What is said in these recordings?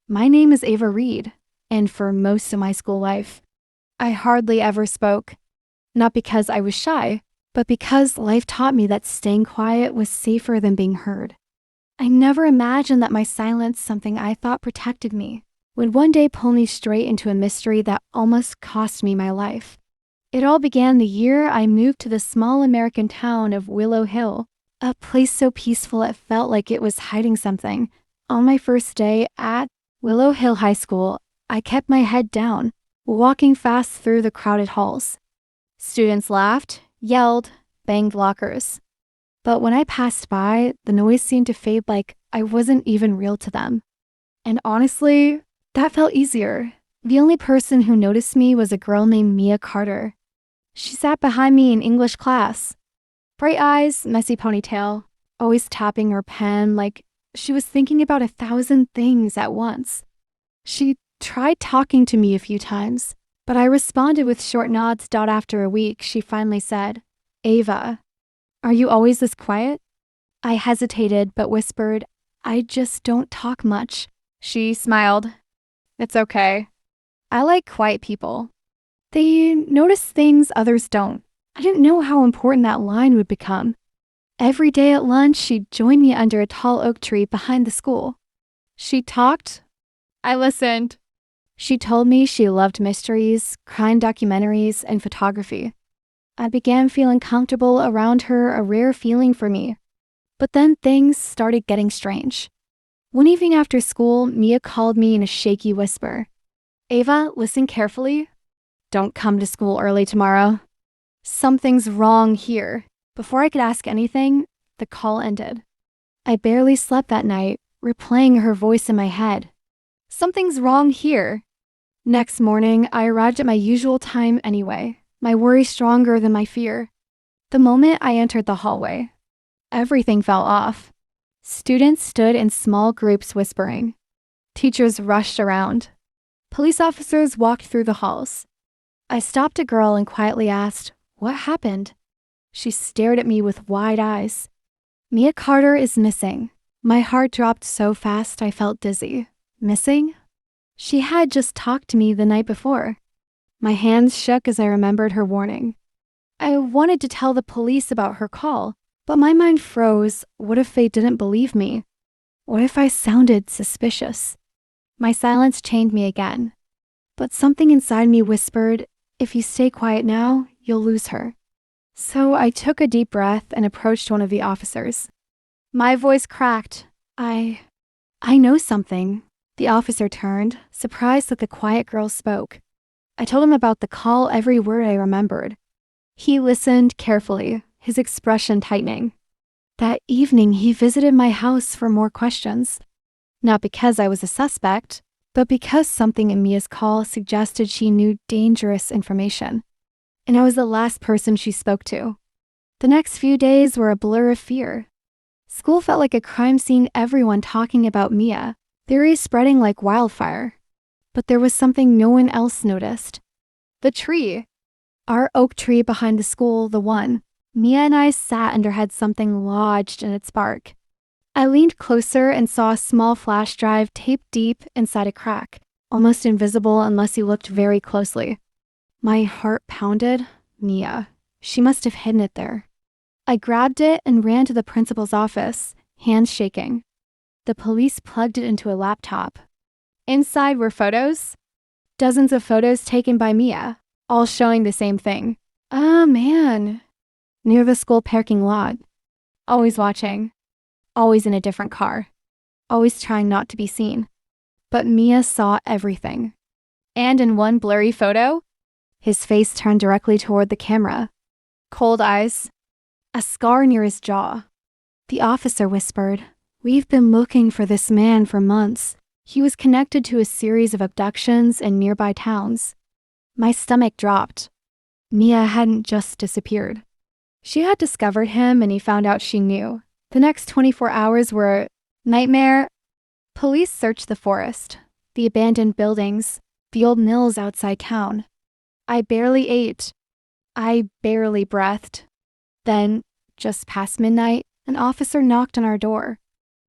My name is Ava Reed, and for most of my school life, I hardly ever spoke. Not because I was shy, but because life taught me that staying quiet was safer than being heard. I never imagined that my silence, something I thought protected me, would one day pull me straight into a mystery that almost cost me my life. It all began the year I moved to the small American town of Willow Hill, a place so peaceful it felt like it was hiding something. On my first day at Willow Hill High School, I kept my head down, walking fast through the crowded halls. Students laughed, yelled, banged lockers. But when I passed by, the noise seemed to fade like I wasn't even real to them. And honestly, that felt easier. The only person who noticed me was a girl named Mia Carter. She sat behind me in English class. Bright eyes, messy ponytail, always tapping her pen like she was thinking about 1,000 things at once. She tried talking to me a few times, but I responded with short nods. After a week, she finally said, "Ava, are you always this quiet?" I hesitated but whispered, "I just don't talk much." She smiled. "It's okay. I like quiet people. They notice things others don't." I didn't know how important that line would become. Every day at lunch, she'd join me under a tall oak tree behind the school. She talked. I listened. She told me she loved mysteries, crime documentaries, and photography. I began feeling comfortable around her, a rare feeling for me. But then things started getting strange. One evening after school, Mia called me in a shaky whisper. "Ava, listen carefully. Don't come to school early tomorrow. Something's wrong here." Before I could ask anything, the call ended. I barely slept that night, replaying her voice in my head. Something's wrong here. Next morning, I arrived at my usual time anyway, my worry stronger than my fear. The moment I entered the hallway, everything fell off. Students stood in small groups whispering. Teachers rushed around. Police officers walked through the halls. I stopped a girl and quietly asked, "What happened?" She stared at me with wide eyes. "Mia Carter is missing." My heart dropped so fast I felt dizzy. Missing? She had just talked to me the night before. My hands shook as I remembered her warning. I wanted to tell the police about her call, but my mind froze. What if they didn't believe me? What if I sounded suspicious? My silence chained me again. But something inside me whispered, "If you stay quiet now, you'll lose her." So I took a deep breath and approached one of the officers. My voice cracked. I know something." The officer turned, surprised that the quiet girl spoke. I told him about the call, every word I remembered. He listened carefully, his expression tightening. That evening, he visited my house for more questions. Not because I was a suspect, but because something in Mia's call suggested she knew dangerous information. And I was the last person she spoke to. The next few days were a blur of fear. School felt like a crime scene, everyone talking about Mia, theories spreading like wildfire. But there was something no one else noticed. The tree. Our oak tree behind the school, the one. Mia and I sat under had something lodged in its bark. I leaned closer and saw a small flash drive taped deep inside a crack, almost invisible unless you looked very closely. My heart pounded. Mia. She must have hidden it there. I grabbed it and ran to the principal's office, hands shaking. The police plugged it into a laptop. Inside were photos. Dozens of photos taken by Mia, all showing the same thing. Oh man. Near the school parking lot. Always watching. Always in a different car. Always trying not to be seen. But Mia saw everything. And in one blurry photo, his face turned directly toward the camera. Cold eyes. A scar near his jaw. The officer whispered, "We've been looking for this man for months. He was connected to a series of abductions in nearby towns." My stomach dropped. Mia hadn't just disappeared. She had discovered him and he found out she knew. The next 24 hours were a nightmare. Police searched the forest, the abandoned buildings, the old mills outside town. I barely ate. I barely breathed. Then, just past midnight, an officer knocked on our door.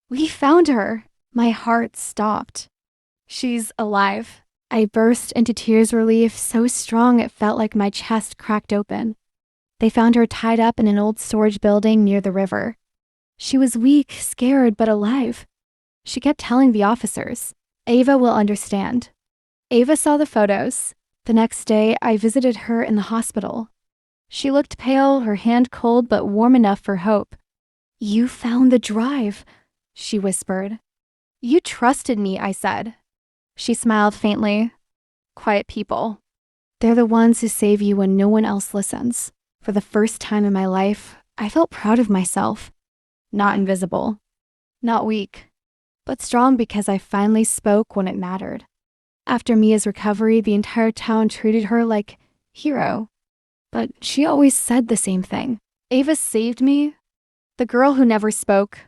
"We found her." My heart stopped. She's alive. I burst into tears relief so strong it felt like my chest cracked open. They found her tied up in an old storage building near the river. She was weak, scared, but alive. She kept telling the officers, "Ava will understand." Ava saw the photos. The next day, I visited her in the hospital. She looked pale, her hand cold but warm enough for hope. "You found the drive," she whispered. "You trusted me," I said. She smiled faintly. "Quiet people. They're the ones who save you when no one else listens." For the first time in my life, I felt proud of myself. Not invisible. Not weak. But strong because I finally spoke when it mattered. After Mia's recovery, the entire town treated her like hero. But she always said the same thing. "Ava saved me." The girl who never spoke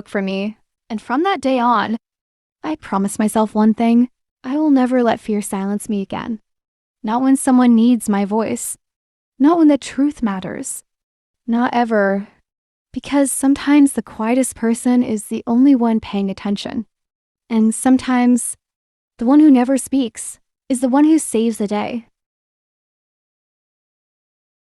for me. And from that day on, I promised myself one thing: I will never let fear silence me again. Not when someone needs my voice. Not when the truth matters. Not ever. Because sometimes the quietest person is the only one paying attention. And sometimes the one who never speaks is the one who saves the day.